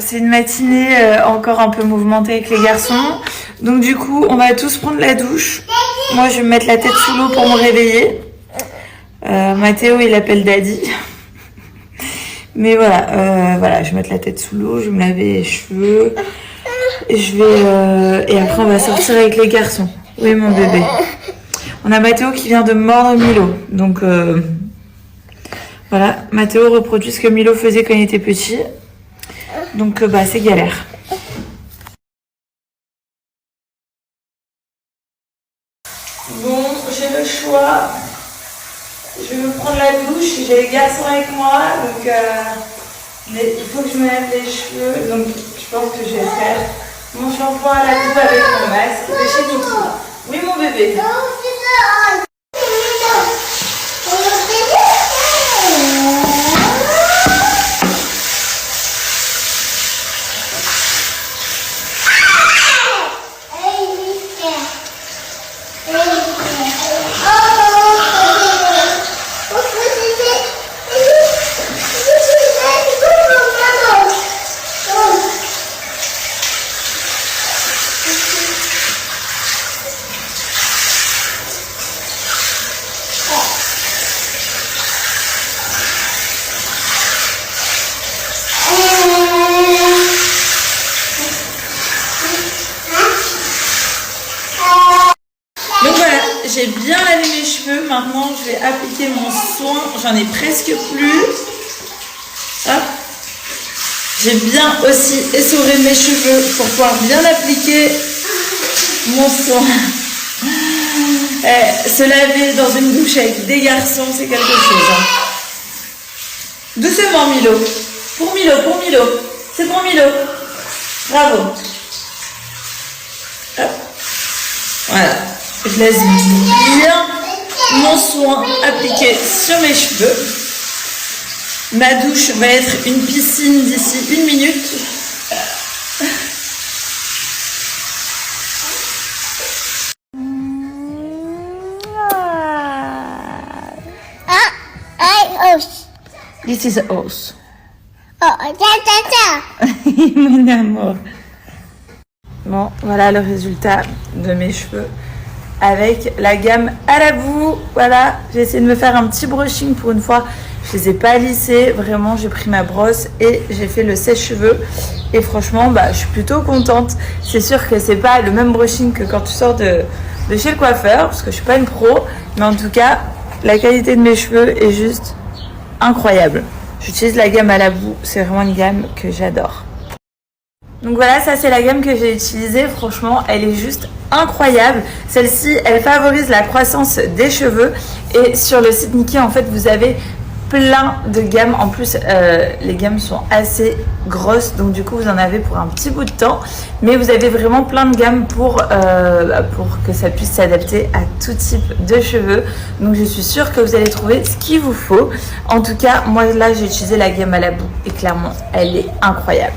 c'est une matinée encore un peu mouvementée avec les garçons. Donc du coup, on va tous prendre la douche. Moi, je vais me mettre la tête sous l'eau pour me réveiller. Mathéo, il appelle Daddy. Mais voilà, je vais mettre la tête sous l'eau, je vais me laver les cheveux. Et et après, on va sortir avec les garçons. Oui, mon bébé. On a Mathéo qui vient de mordre Milo. Donc voilà, Mathéo reproduit ce que Milo faisait quand il était petit. Donc c'est galère. Bon, j'ai le choix. Je vais me prendre la douche. J'ai les garçons avec moi. Donc mais il faut que je me lave les cheveux. Donc je pense que je vais faire mon shampoing à la coupe avec mon masque de chez Niki. Oui, mon bébé. J'ai bien lavé mes cheveux, maintenant je vais appliquer mon soin, j'en ai presque plus. Hop. J'ai bien aussi essoré mes cheveux pour pouvoir bien appliquer mon soin. Se laver dans une douche avec des garçons, c'est quelque chose. Hein. Doucement Milo. Pour Milo. C'est pour Milo. Bravo. Hop. Voilà. Je laisse bien mon soin appliqué sur mes cheveux. Ma douche va être une piscine d'ici 1 minute. This is a horse. Mon amour. Bon, voilà le résultat de mes cheveux avec la gamme à la boue. Voilà, j'ai essayé de me faire un petit brushing pour une fois. Je les ai pas lissés, vraiment j'ai pris ma brosse et j'ai fait le sèche-cheveux. Et franchement, je suis plutôt contente. C'est sûr que c'est pas le même brushing que quand tu sors de chez le coiffeur, parce que je suis pas une pro. Mais en tout cas, la qualité de mes cheveux est juste incroyable. J'utilise la gamme à la boue, c'est vraiment une gamme que j'adore. Donc voilà, ça c'est la gamme que j'ai utilisée. Franchement, elle est juste incroyable. Celle-ci, elle favorise la croissance des cheveux. Et sur le site Niki, en fait, vous avez plein de gammes. En plus, les gammes sont assez grosses. Donc du coup, vous en avez pour un petit bout de temps. Mais vous avez vraiment plein de gammes pour que ça puisse s'adapter à tout type de cheveux. Donc je suis sûre que vous allez trouver ce qu'il vous faut. En tout cas, moi là, j'ai utilisé la gamme à la boue. Et clairement, elle est incroyable.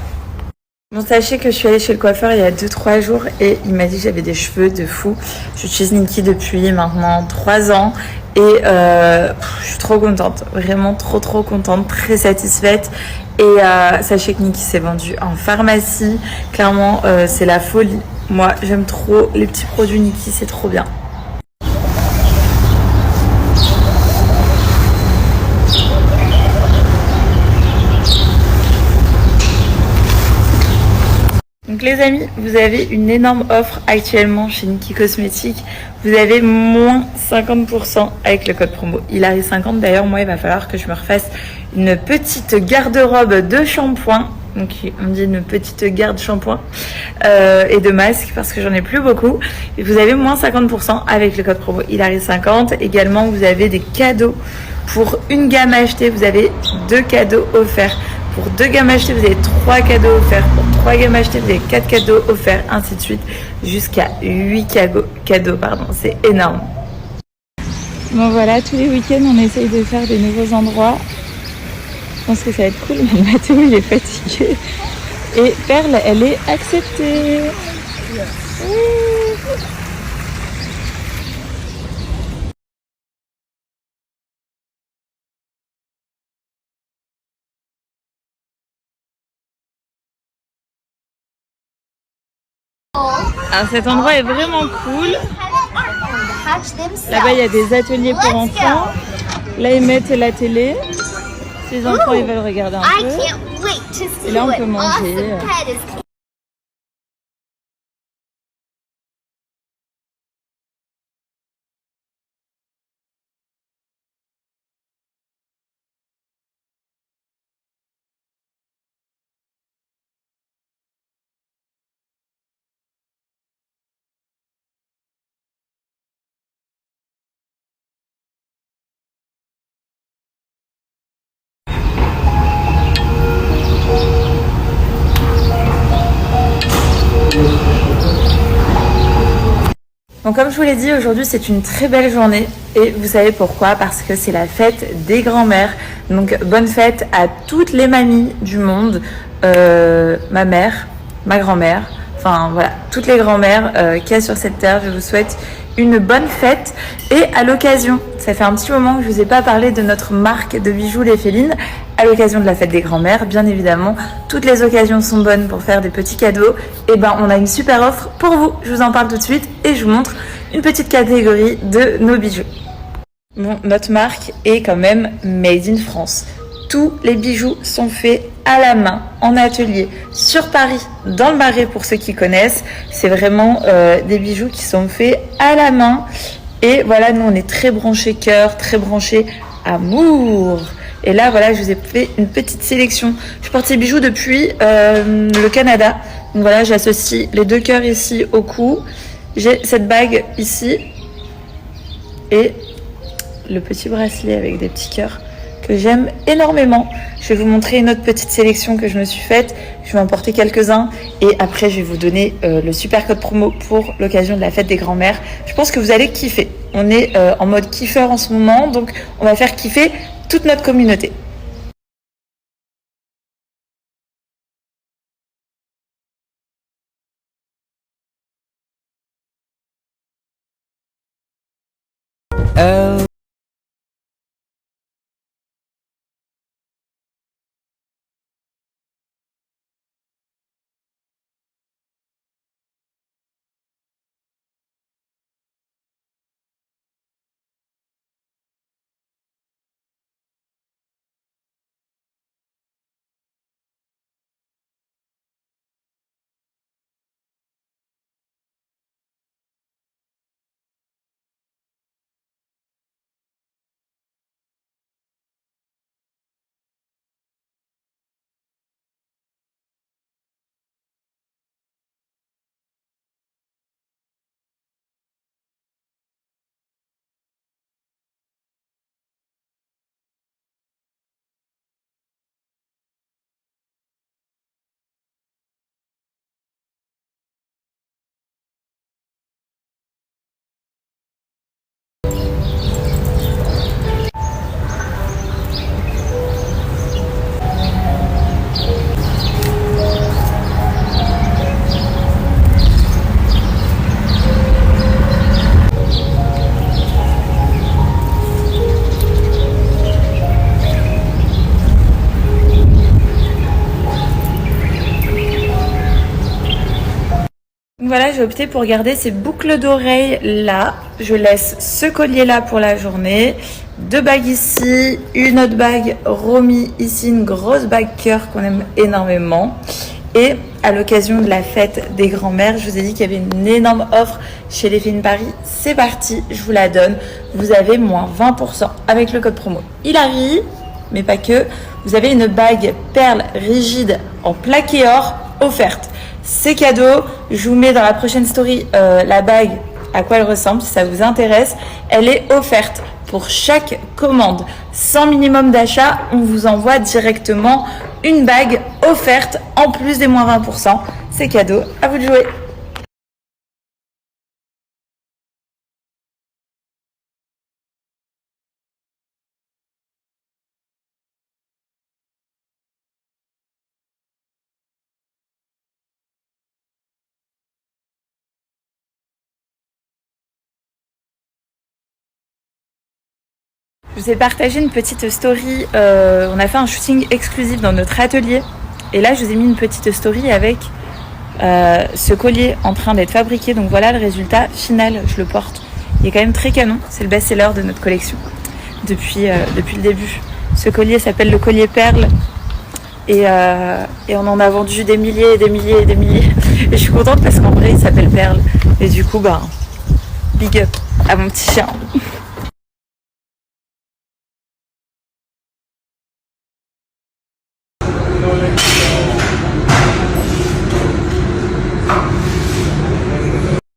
Bon, sachez que je suis allée chez le coiffeur il y a 2-3 jours et il m'a dit que j'avais des cheveux de fou. J'utilise Niki depuis maintenant 3 ans et je suis trop contente, vraiment trop contente, très satisfaite. Et sachez que Niki s'est vendu en pharmacie, clairement c'est la folie. Moi j'aime trop les petits produits Niki, c'est trop bien. Donc les amis, vous avez une énorme offre actuellement chez Niki Cosmétiques. Vous avez moins 50% avec le code promo Hilary50. D'ailleurs, moi, il va falloir que je me refasse une petite garde-robe de shampoing. Donc on dit une petite garde shampoing et de masque parce que j'en ai plus beaucoup. Et vous avez moins 50% avec le code promo Hilary50. Également, vous avez des cadeaux. Pour une gamme achetée, vous avez 2 cadeaux offerts. Pour 2 gammes achetées, vous avez 3 cadeaux offerts. Pour 3 gammes achetées, vous avez 4 cadeaux offerts, ainsi de suite, jusqu'à 8 cadeaux. C'est énorme. Bon voilà, tous les week-ends, on essaye de faire des nouveaux endroits. Je pense que ça va être cool, mais Mathéo, il est fatigué. Et Perle, elle est acceptée. Oui. Alors cet endroit est vraiment cool. Là-bas il y a des ateliers pour enfants. Là ils mettent la télé. Si les enfants ils veulent regarder un peu. Et là on peut manger. Donc comme je vous l'ai dit, aujourd'hui c'est une très belle journée et vous savez pourquoi? Parce que c'est la fête des grands-mères. Donc bonne fête à toutes les mamies du monde, ma mère, ma grand-mère, enfin voilà, toutes les grand-mères qu'il y a sur cette terre. Je vous souhaite une bonne fête et à l'occasion, ça fait un petit moment que je vous ai pas parlé de notre marque de bijoux Les Félines. À l'occasion de la fête des grands-mères, bien évidemment, toutes les occasions sont bonnes pour faire des petits cadeaux. Et ben, on a une super offre pour vous. Je vous en parle tout de suite et je vous montre une petite catégorie de nos bijoux. Bon, notre marque est quand même made in France. Tous les bijoux sont faits à la main, en atelier, sur Paris, dans le Marais pour ceux qui connaissent. C'est vraiment des bijoux qui sont faits à la main. Et voilà, nous on est très branchés cœur, très branchés amour. Et là, voilà, je vous ai fait une petite sélection. Je porte ces bijoux depuis le Canada. Donc voilà, j'associe les deux cœurs ici au cou. J'ai cette bague ici. Et le petit bracelet avec des petits cœurs que j'aime énormément. Je vais vous montrer une autre petite sélection que je me suis faite. Je vais en porter quelques-uns. Et après, je vais vous donner le super code promo pour l'occasion de la fête des grands-mères. Je pense que vous allez kiffer. On est en mode kiffeur en ce moment. Donc, on va faire kiffer toute notre communauté. Voilà, j'ai opté pour garder ces boucles d'oreilles là. Je laisse ce collier là pour la journée. Deux bagues ici, une autre bague Romy ici, une grosse bague cœur qu'on aime énormément. Et à l'occasion de la fête des grands-mères, je vous ai dit qu'il y avait une énorme offre chez Les Félines Paris. C'est parti, je vous la donne. Vous avez moins 20% avec le code promo Hilary, mais pas que. Vous avez une bague perle rigide en plaqué or offerte. C'est cadeau. Je vous mets dans la prochaine story la bague, à quoi elle ressemble si ça vous intéresse. Elle est offerte pour chaque commande. Sans minimum d'achat, on vous envoie directement une bague offerte en plus des moins 20%. C'est cadeau, à vous de jouer. Je vous ai partagé une petite story, on a fait un shooting exclusif dans notre atelier et là je vous ai mis une petite story avec ce collier en train d'être fabriqué. Donc voilà le résultat final, je le porte. Il est quand même très canon, c'est le best-seller de notre collection depuis le début. Ce collier s'appelle le collier perle et on en a vendu des milliers et des milliers et des milliers. Et je suis contente parce qu'en vrai il s'appelle Perle. Et du coup, big up à mon petit chien.